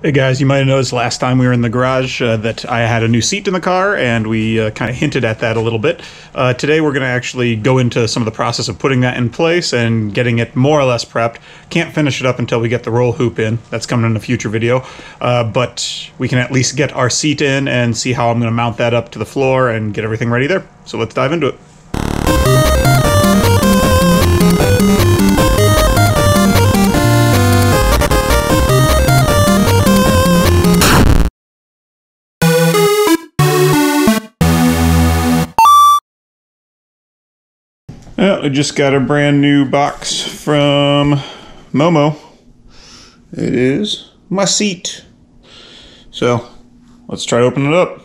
Hey guys, you might have noticed last time we were in the garage that I had a new seat in the car, and we kind of hinted at that a little bit. Today we're going to actually go into some of the process of putting that in place and getting it more or less prepped. Can't finish it up until we get the roll hoop in. That's coming in a future video. But we can at least get our seat in and see how I'm going to mount that up to the floor and get everything ready there. So let's dive into it. Well, I just got a brand new box from Momo. It is my seat. So let's try to open it up.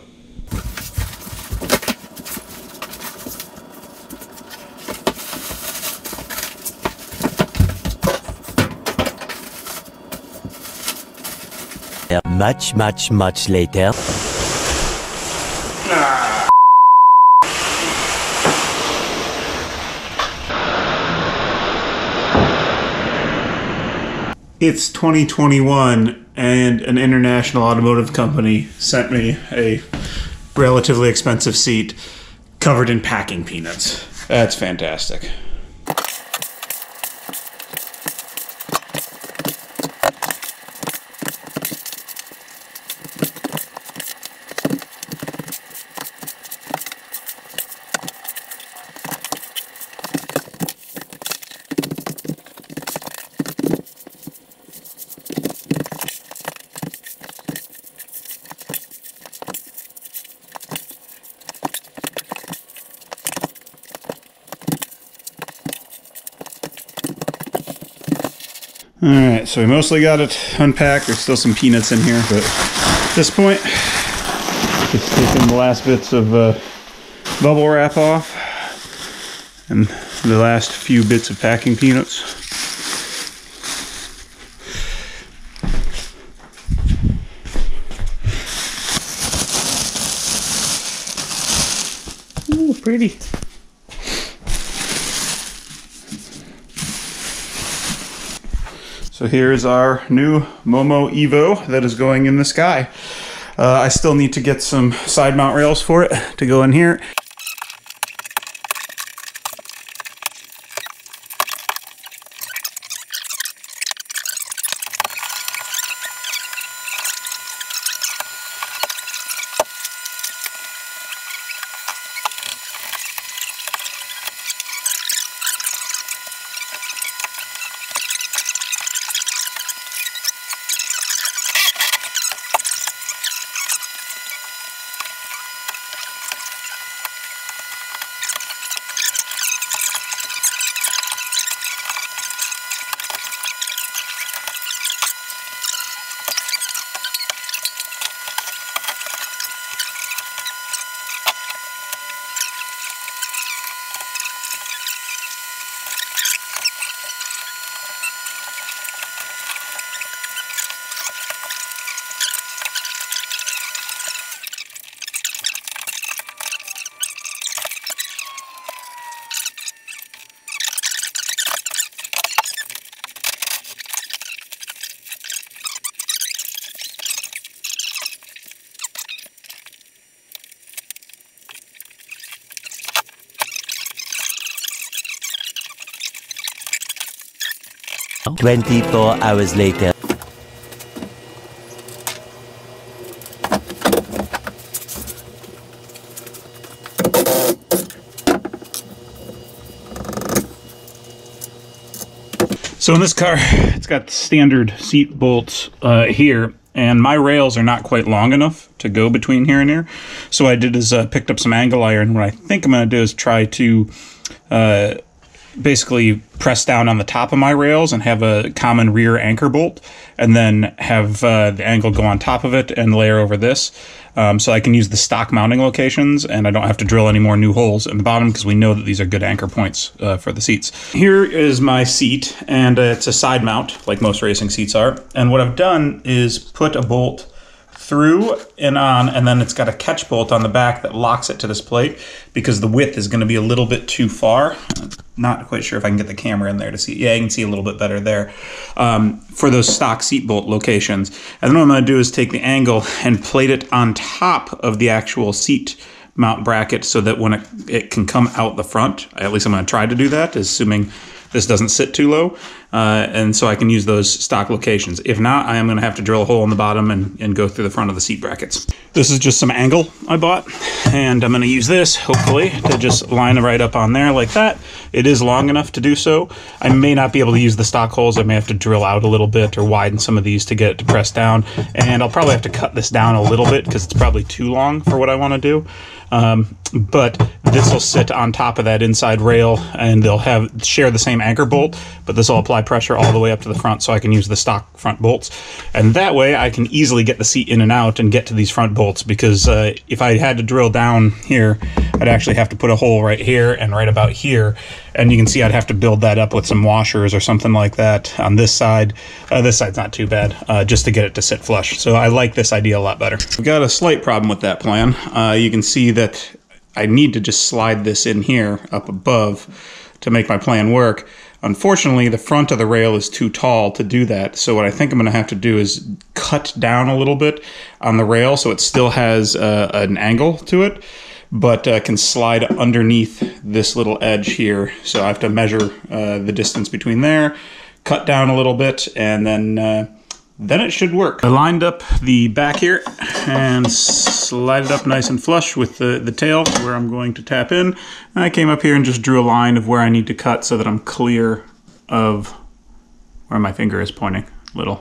Much later. It's 2021 and an international automotive company sent me a relatively expensive seat covered in packing peanuts. That's fantastic. Alright, so we mostly got it unpacked. There's still some peanuts in here, but at this point, just taking the last bits of bubble wrap off and the last few bits of packing peanuts. Ooh, pretty. So here's our new Momo Evo that is going in the sky. I still need to get some side mount rails for it to go in here. Oh. 24 hours later. So in this car, it's got standard seat bolts here, and my rails are not quite long enough to go between here and here. So what I did is picked up some angle iron. What I think I'm going to do is try to basically press down on the top of my rails and have a common rear anchor bolt, and then have the angle go on top of it and layer over this. So I can use the stock mounting locations, and I don't have to drill any more new holes in the bottom because we know that these are good anchor points for the seats. Here is my seat, and it's a side mount like most racing seats are. And what I've done is put a bolt through and on, and then it's got a catch bolt on the back that locks it to this plate because the width is going to be a little bit too far. Not quite sure if I can get the camera in there to see. Yeah, you can see a little bit better there for those stock seat bolt locations. And then what I'm going to do is take the angle and plate it on top of the actual seat mount bracket so that when it can come out the front, at least I'm going to try to do that, assuming this doesn't sit too low, and so I can use those stock locations. If not, I am going to have to drill a hole in the bottom and go through the front of the seat brackets. This is just some angle I bought, and I'm going to use this, hopefully, to just line it right up on there like that. It is long enough to do so. I may not be able to use the stock holes. I may have to drill out a little bit or widen some of these to get it to press down, and I'll probably have to cut this down a little bit because it's probably too long for what I want to do. But this will sit on top of that inside rail, and they'll share the same anchor bolt, but this will apply pressure all the way up to the front so I can use the stock front bolts. And that way I can easily get the seat in and out and get to these front bolts, because if I had to drill down here, I'd actually have to put a hole right here and right about here. And you can see I'd have to build that up with some washers or something like that on this side. This side's not too bad, just to get it to sit flush. So I like this idea a lot better. We've got a slight problem with that plan. You can see that I need to just slide this in here up above to make my plan work. Unfortunately, the front of the rail is too tall to do that. So what I think I'm going to have to do is cut down a little bit on the rail so it still has an angle to it, but can slide underneath this little edge here. So I have to measure the distance between there, cut down a little bit, and then it should work. I lined up the back here and slide it up nice and flush with the tail where I'm going to tap in. And I came up here and just drew a line of where I need to cut so that I'm clear of where my finger is pointing.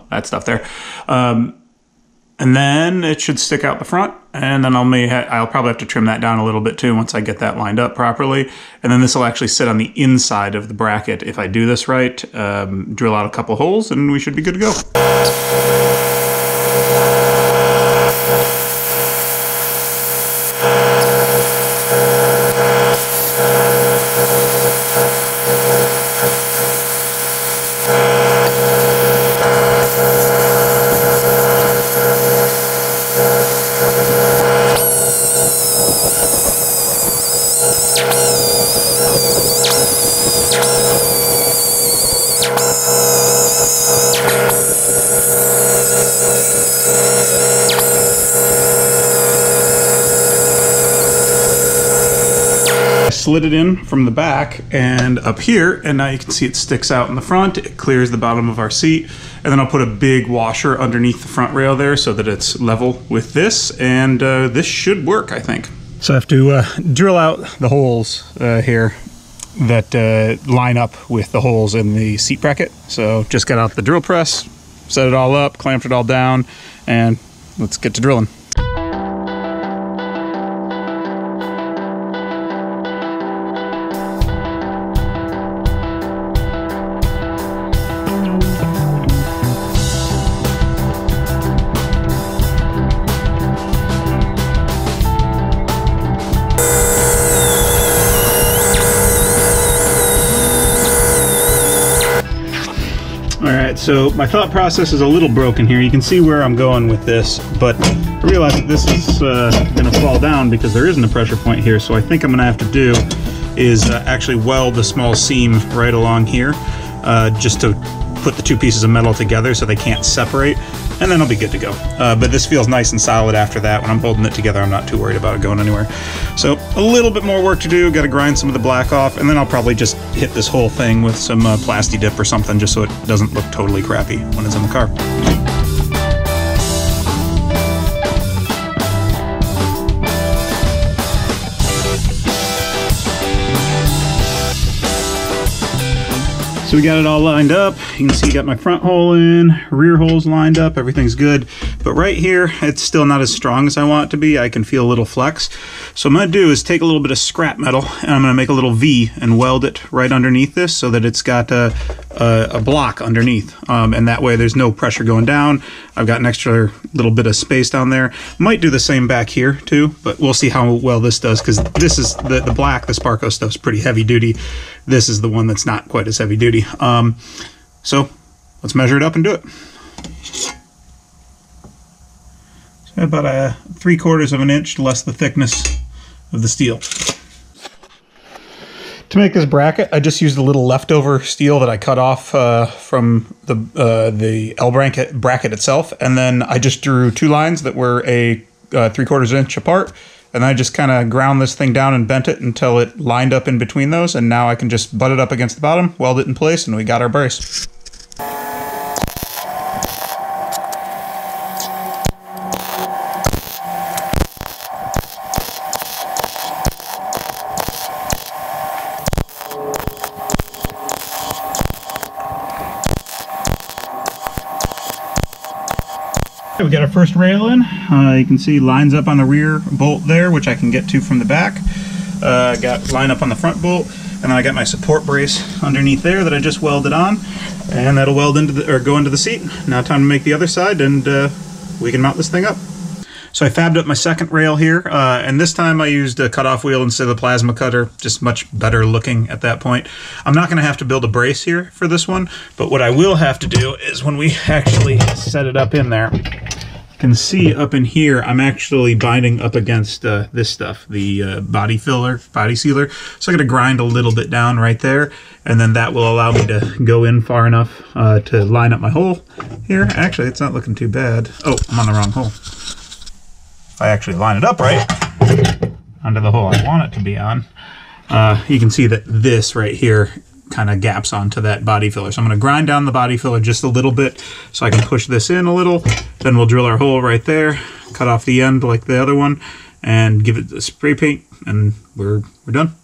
That stuff there. And then it should stick out the front, and then I'll probably have to trim that down a little bit too once I get that lined up properly. And then this will actually sit on the inside of the bracket if I do this right. Drill out a couple holes and we should be good to go. Slid it in from the back and up here, and now you can see it sticks out in the front. It clears the bottom of our seat, and then I'll put a big washer underneath the front rail there so that it's level with this, and this should work, I think. So I have to drill out the holes here that line up with the holes in the seat bracket. So just got out the drill press, set it all up, clamped it all down, and let's get to drilling. Alright, so my thought process is a little broken here. You can see where I'm going with this, but I realize that this is going to fall down because there isn't a pressure point here, so I think I'm going to have to do is actually weld a small seam right along here just to put the two pieces of metal together so they can't separate, and then I'll be good to go. But this feels nice and solid after that. When I'm holding it together, I'm not too worried about it going anywhere. So a little bit more work to do. Got to grind some of the black off, and then I'll probably just hit this whole thing with some Plasti Dip or something just so it doesn't look totally crappy when it's in the car. So we got it all lined up. You can see I got my front hole in, rear holes lined up, everything's good. But right here, it's still not as strong as I want it to be. I can feel a little flex. So what I'm gonna do is take a little bit of scrap metal and I'm gonna make a little V and weld it right underneath this so that it's got a block underneath. And that way there's no pressure going down. I've got an extra little bit of space down there. Might do the same back here too, but we'll see how well this does, because this is the black, the Sparco stuff's pretty heavy duty. This is the one that's not quite as heavy duty. So let's measure it up and do it. So So about a 3/4 of an inch less the thickness of the steel. To make this bracket, I just used a little leftover steel that I cut off from the L bracket itself, and then I just drew 2 lines that were a 3/4 inch apart, and I just kind of ground this thing down and bent it until it lined up in between those, and now I can just butt it up against the bottom, weld it in place, and we got our brace. We got our first rail in. You can see lines up on the rear bolt there, which I can get to from the back. Got line up on the front bolt, and then I got my support brace underneath there that I just welded on, and that'll weld into the, or go into the seat. Now time to make the other side, and we can mount this thing up. So I fabbed up my second rail here, and this time I used a cutoff wheel instead of the plasma cutter, just much better looking at that point. I'm not going to have to build a brace here for this one, but what I will have to do is when we actually set it up in there, you can see up in here, I'm actually binding up against this stuff, the body sealer. So I'm going to grind a little bit down right there, and then that will allow me to go in far enough to line up my hole here. Actually, it's not looking too bad. Oh, I'm on the wrong hole. If I actually line it up right onto the hole I want it to be on, you can see that this right here kind of gaps onto that body filler. So I'm going to grind down the body filler just a little bit so I can push this in a little. Then we'll drill our hole right there, cut off the end like the other one, and give it the spray paint, and we're done.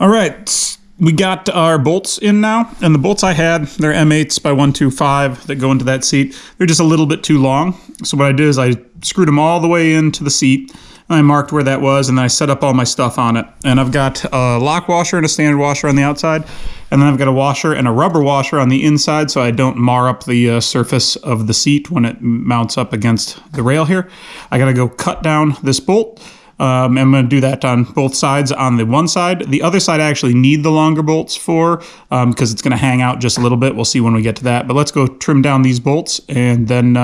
All right, we got our bolts in now, and the bolts I had, they're M8s by 125 that go into that seat. They're just a little bit too long. So what I did is I screwed them all the way into the seat, and I marked where that was, and then I set up all my stuff on it. And I've got a lock washer and a standard washer on the outside, and then I've got a washer and a rubber washer on the inside so I don't mar up the surface of the seat when it mounts up against the rail here. I gotta go cut down this bolt. I'm going to do that on both sides on the one side. The other side I actually need the longer bolts for because it's going to hang out just a little bit. We'll see when we get to that. But let's go trim down these bolts and then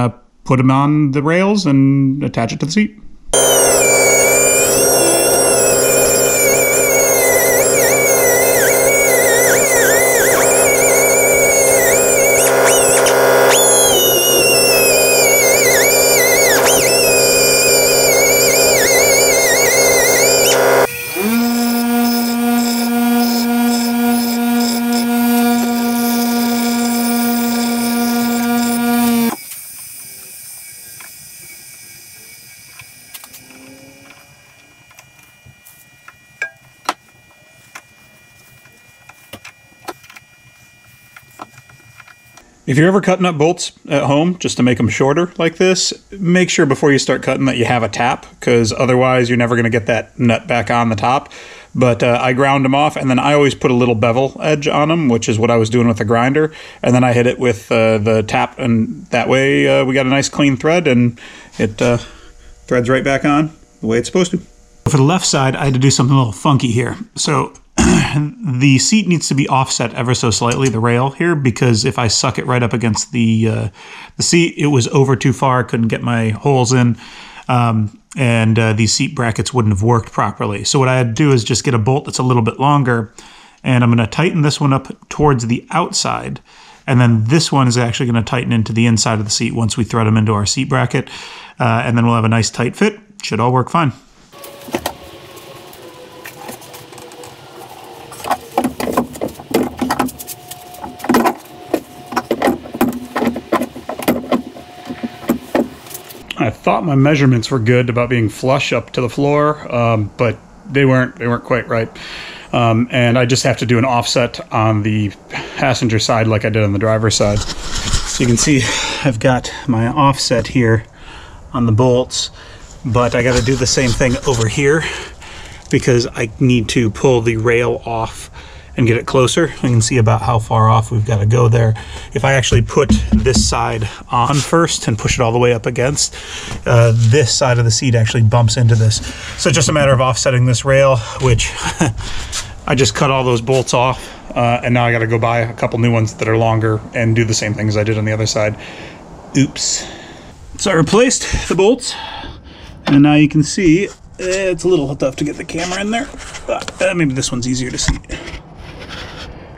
put them on the rails and attach it to the seat. If you're ever cutting up bolts at home just to make them shorter like this, make sure before you start cutting that you have a tap, because otherwise you're never going to get that nut back on the top. But I ground them off, and then I always put a little bevel edge on them, which is what I was doing with the grinder, and then I hit it with the tap, and that way we got a nice clean thread, and it threads right back on the way it's supposed to. For the left side, I had to do something a little funky here. So the seat needs to be offset ever so slightly, the rail here, because if I suck it right up against the seat, it was over too far. I couldn't get my holes in, and these seat brackets wouldn't have worked properly. So what I had to do is just get a bolt that's a little bit longer, and I'm going to tighten this one up towards the outside, and then this one is actually going to tighten into the inside of the seat once we thread them into our seat bracket. and then we'll have a nice tight fit. Should all work fine. I thought my measurements were good about being flush up to the floor, but they weren't quite right. And I just have to do an offset on the passenger side like I did on the driver's side. So you can see I've got my offset here on the bolts, but I got to do the same thing over here because I need to pull the rail off and get it closer. You can see about how far off we've got to go there. If I actually put this side on first and push it all the way up against, this side of the seat actually bumps into this. So just a matter of offsetting this rail, which I just cut all those bolts off, and now I got to go buy a couple new ones that are longer and do the same thing as I did on the other side. Oops. So I replaced the bolts, and now you can see it's a little tough to get the camera in there, but maybe this one's easier to see.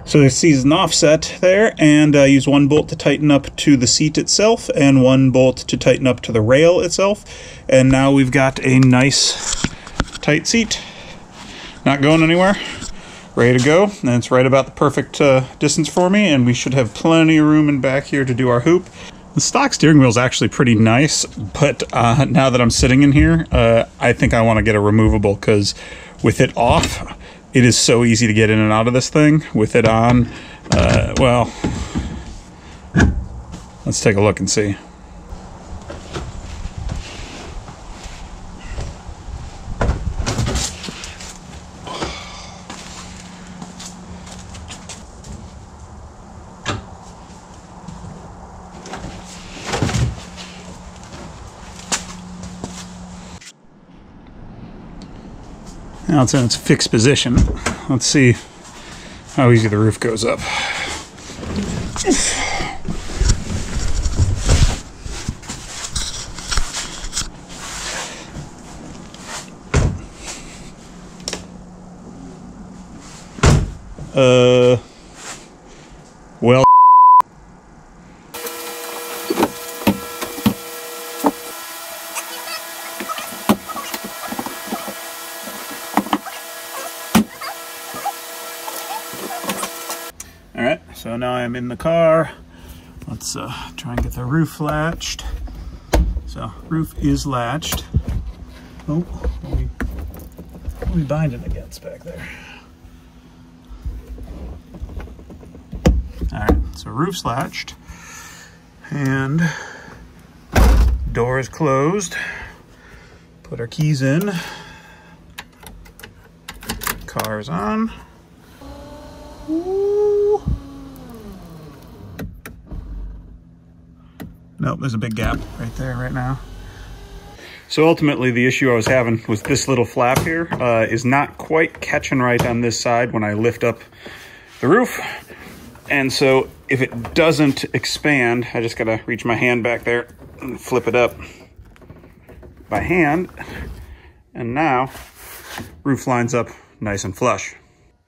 So this is an offset there, and I use one bolt to tighten up to the seat itself and one bolt to tighten up to the rail itself. And now we've got a nice tight seat, not going anywhere, ready to go. And it's right about the perfect distance for me, and we should have plenty of room in back here to do our hoop. The stock steering wheel is actually pretty nice, but now that I'm sitting in here, I think I want to get a removable, because with it off, it is so easy to get in and out of this thing. With it on, well, let's take a look and see. Now it's in its fixed position. Let's see how easy the roof goes up. Well. All right, so now I'm in the car. Let's try and get the roof latched. So roof is latched. Oh, what are we binding against back there? All right, so roof's latched and door is closed. Put our keys in. Car's on. Ooh. Nope, there's a big gap right there right now. So ultimately the issue I was having was this little flap here is not quite catching right on this side when I lift up the roof. And so if it doesn't expand, I just gotta reach my hand back there and flip it up by hand. And now roof lines up nice and flush.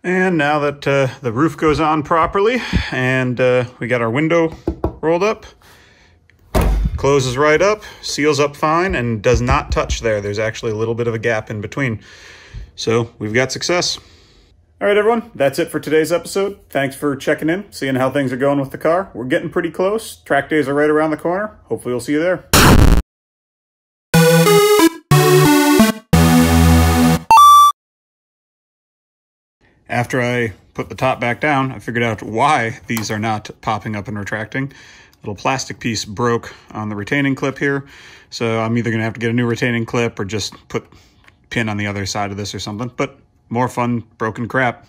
And now that the roof goes on properly and we got our window rolled up, closes right up, seals up fine, and does not touch there. There's actually a little bit of a gap in between. So we've got success. All right, everyone, that's it for today's episode. Thanks for checking in, seeing how things are going with the car. We're getting pretty close. Track days are right around the corner. Hopefully we'll see you there. After I put the top back down, I figured out why these are not popping up and retracting. Little plastic piece broke on the retaining clip here. So I'm either gonna have to get a new retaining clip or just put pin on the other side of this or something, but more fun broken crap.